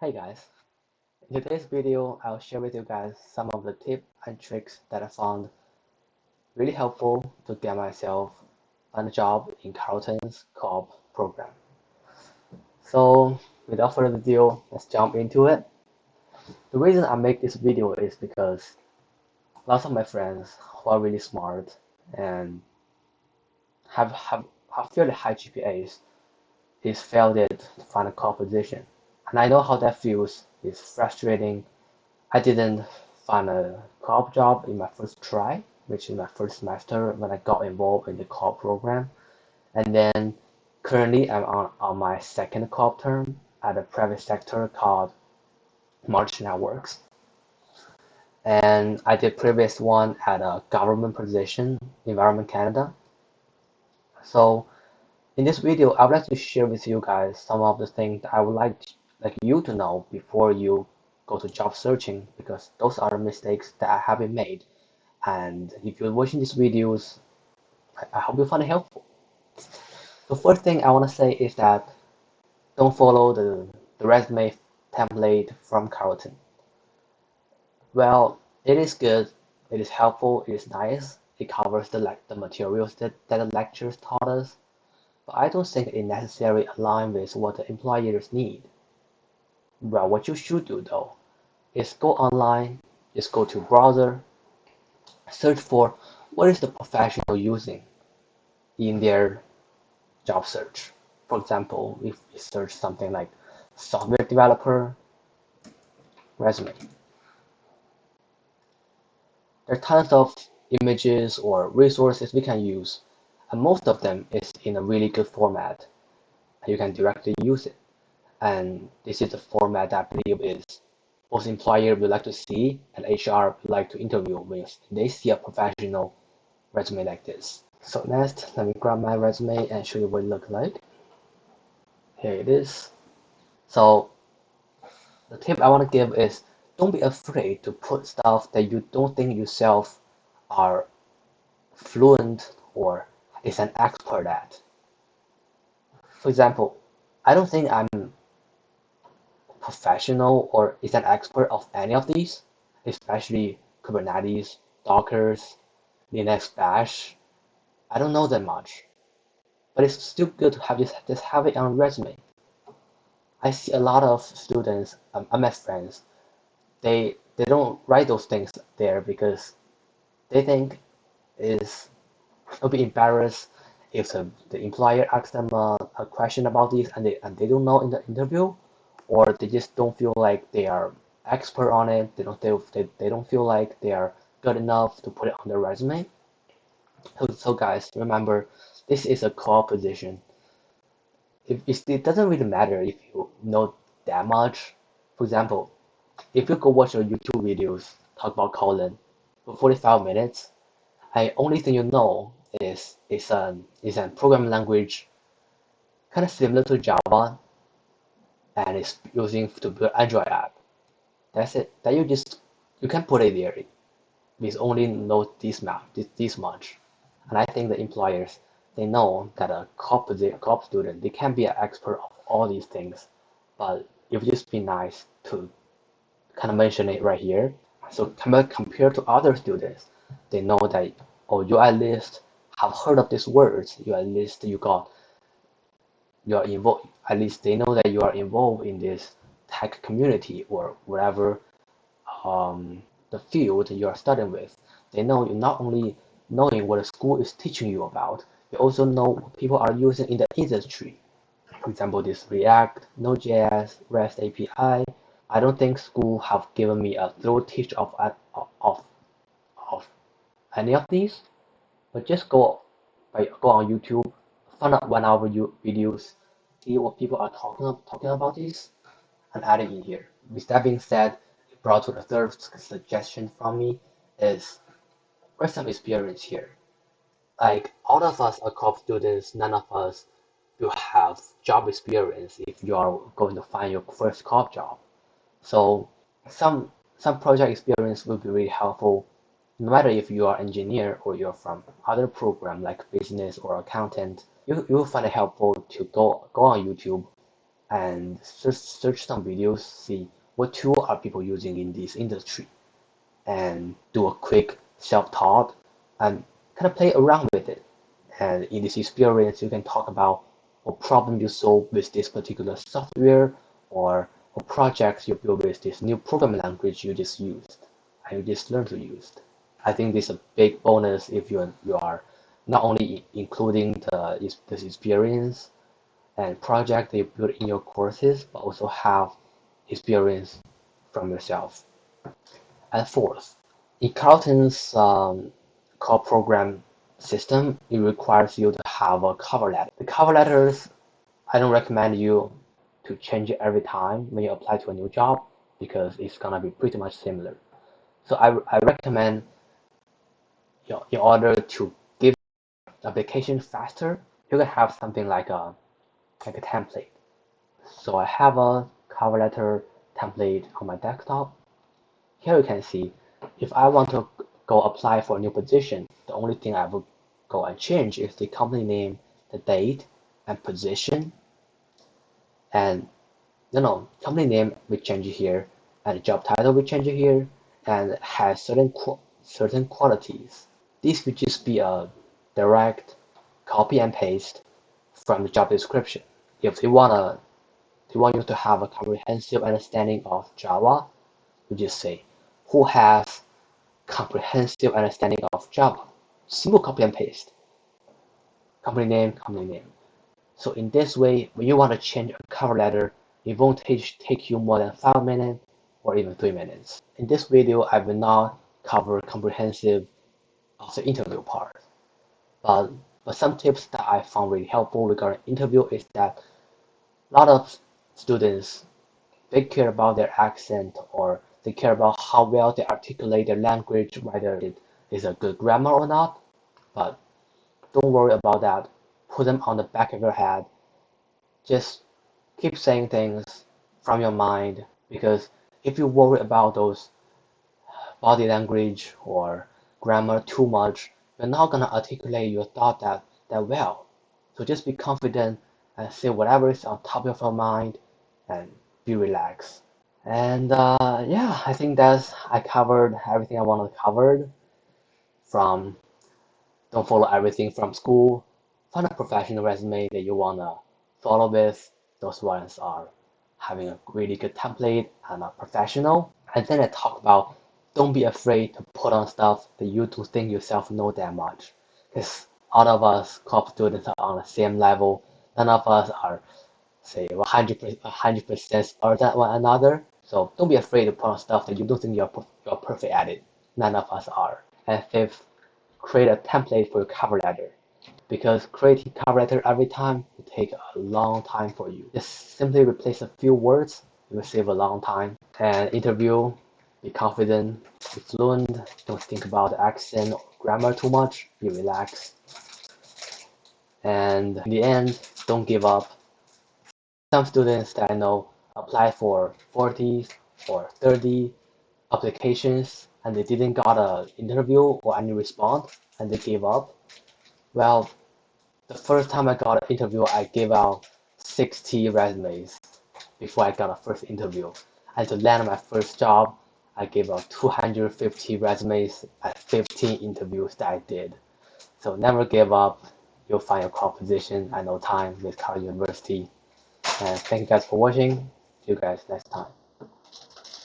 Hey guys, in today's video I'll share with you guys some of the tips and tricks that I found really helpful to get myself a job in Carleton's co-op program. So without further ado, let's jump into it. The reason I make this video is because lots of my friends who are really smart and have fairly high GPAs is failed it to find a co-op position. And I know how that feels. It's frustrating. I didn't find a co-op job in my first try, which is my first semester when I got involved in the co-op program. And then currently I'm on my second co-op term at a private sector called March Networks. And I did previous one at a government position, Environment Canada. So in this video, I would like to share with you guys some of the things that I would like you to know before you go to job searching, because those are mistakes that I haven't made. And if you're watching these videos, I hope you find it helpful. The first thing I want to say is that don't follow the resume template from Carleton. Well, it is good, it is helpful, it is nice, it covers the materials that the lectures taught us, but I don't think it necessarily aligns with what the employers need. Well, what you should do though is go online, just go to browser, search for what is the professional using in their job search. For example, if you search something like software developer resume, there are tons of images or resources we can use, and most of them is in a really good format, and you can directly use it. And this is the format that I believe is most employer would like to see and HR would like to interview with. They see a professional resume like this. So next, let me grab my resume and show you what it looks like. Here it is. So the tip I want to give is don't be afraid to put stuff that you don't think yourself are fluent or is an expert at. For example, I don't think I'm professional or is an expert of any of these, especially Kubernetes, Dockers, Linux Bash. I don't know that much, but it's still good to have just have it on resume. I see a lot of students, MS friends, they don't write those things there because they think is they'll be embarrassed if the employer asks them a question about this and they don't know in the interview, or they just don't feel like they are expert on it. They don't feel like they are good enough to put it on their resume. So guys, remember, this is a core position. It doesn't really matter if you know that much. For example, if you go watch your YouTube videos talk about Kotlin for 45 minutes, I only thing you know is a programming language kind of similar to Java, and it's using to build Android app. That's it. That you can put it there with only know this much. And I think the employers, they know that a co-op student, they can be an expert of all these things, but it would just be nice to kind of mention it right here. So compared to other students, they know that, oh, you at least have heard of these words. You at least you are involved. At least they know that you are involved in this tech community or whatever the field you are studying with. They know you not only knowing what the school is teaching you about, you also know what people are using in the industry. For example, this React, Node.js, REST API. I don't think school have given me a thorough teach of of any of these, but just go on YouTube, find out 1 hour videos, see what people are talking about this, and add it in here. With that being said, it brought to the third suggestion from me is get some experience here. Like all of us are co-op students, none of us will have job experience if you are going to find your first co-op job. So some project experience will be really helpful, no matter if you are engineer or you're from other program like business or accountant. You will find it helpful to go on YouTube and search some videos, see what tool are people using in this industry, and do a quick self-taught and kind of play around with it. And in this experience, you can talk about what problem you solve with this particular software or what projects you build with this new programming language you just used and you just learned to use. I think this is a big bonus if you are not only including this experience and project that you build in your courses, but also have experience from yourself. And fourth, in Carleton's core program system, it requires you to have a cover letter. The cover letters, I don't recommend you to change it every time when you apply to a new job because it's gonna be pretty much similar. So I recommend in order to give the application faster, you can have something like a template. So I have a cover letter template on my desktop. Here you can see if I want to go apply for a new position, the only thing I will go and change is the company name, the date, and position. And company name we change here, and the job title we change here, and it has certain qualities. This would just be a direct copy and paste from the job description. If they want you to have a comprehensive understanding of Java, you just say who has comprehensive understanding of Java. Simple copy and paste. Company name, company name. So in this way, when you want to change a cover letter, it won't take you more than 5 minutes or even 3 minutes. In this video, I will not cover comprehensive of the interview part. But some tips that I found really helpful regarding interview is that a lot of students, they care about their accent or they care about how well they articulate their language, whether it is a good grammar or not. But don't worry about that. Put them on the back of your head. Just keep saying things from your mind because if you worry about those body language or grammar too much, you're not gonna articulate your thought that well. So just be confident and say whatever is on top of your mind and be relaxed. And yeah, I think I covered everything I wanted to cover from don't follow everything from school. Find a professional resume that you wanna follow with. Those ones are having a really good template and a professional. And then I talk about don't be afraid to put on stuff that you do think yourself know that much. Because all of us co-op students are on the same level. None of us are say 100% smarter than one another. So don't be afraid to put on stuff that you don't think you're perfect at it. None of us are. And fifth, create a template for your cover letter because creating cover letter every time will take a long time for you. Just simply replace a few words, it will save a long time. And interview, be confident, be fluent, don't think about the accent or grammar too much, be relaxed. And in the end, don't give up. Some students that I know apply for 40 or 30 applications and they didn't got an interview or any response and they gave up. Well, the first time I got an interview, I gave out 60 resumes before I got a first interview. And to land my first job, I gave out 250 resumes at 15 interviews that I did. So never give up. You'll find your core position at no time with Carleton University. And thank you guys for watching. See you guys next time.